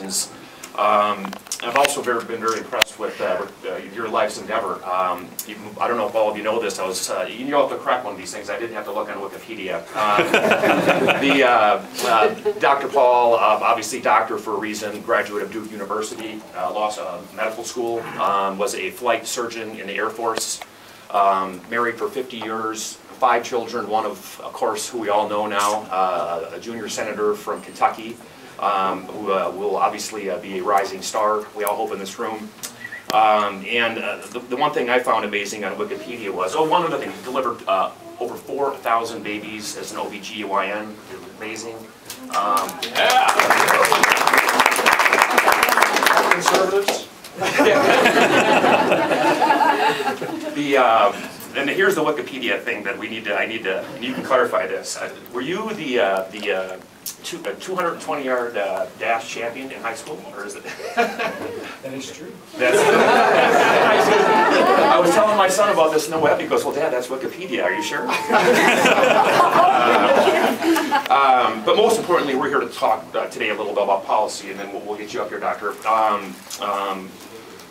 questions. I've also been very impressed with your life's endeavor. I don't know if all of you know this. You know, have to correct one of these things. I didn't have to look on Wikipedia. Dr. Paul, obviously doctor for a reason, graduate of Duke University, medical school, was a flight surgeon in the Air Force, married for 50 years, 5 children, one of course, who we all know now, a junior senator from Kentucky, who will obviously be a rising star, we all hope, in this room. The one thing I found amazing on Wikipedia was, one other thing, he delivered over 4,000 babies as an OBGYN. Amazing. Conservatives. And here's the Wikipedia thing that I need to, and you can clarify this. Were you the 220-yard dash champion in high school, or is it? That is true. I was telling my son about this in the web. He goes, "Well, Dad, that's Wikipedia. Are you sure?" But most importantly, we're here to talk today a little bit about policy, and then we'll get you up here, Doctor.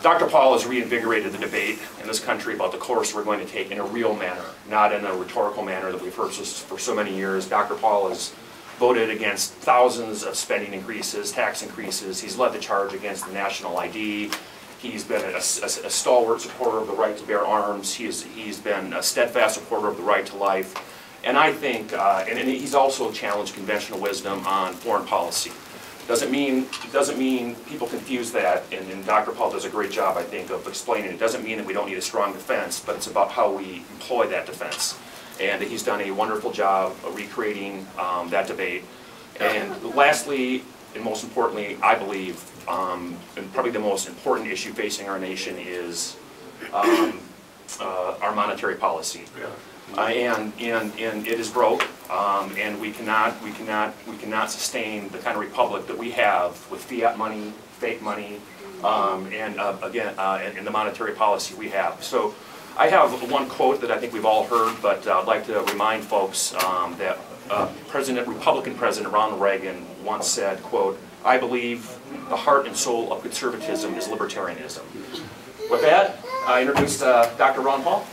Dr. Paul has reinvigorated the debate in this country about the course we're going to take in a real manner, not in a rhetorical manner that we've heard for so many years. Dr. Paul has voted against thousands of spending increases, tax increases. He's led the charge against the national ID. He's been a stalwart supporter of the right to bear arms. He's been a steadfast supporter of the right to life. And I think, and he's also challenged conventional wisdom on foreign policy. Doesn't mean people confuse that, and Dr. Paul does a great job, I think, of explaining it. It doesn't mean that we don't need a strong defense, but it's about how we employ that defense. And he's done a wonderful job of recreating that debate. And lastly, and most importantly, I believe, and probably the most important issue facing our nation is our monetary policy. And it is broke, and we cannot sustain the kind of republic that we have with fiat money, fake money, and the monetary policy we have. So I have one quote that I think we've all heard, but I'd like to remind folks that Republican President Ronald Reagan once said, quote, "I believe the heart and soul of conservatism is libertarianism." With that, I introduce Dr. Ron Paul.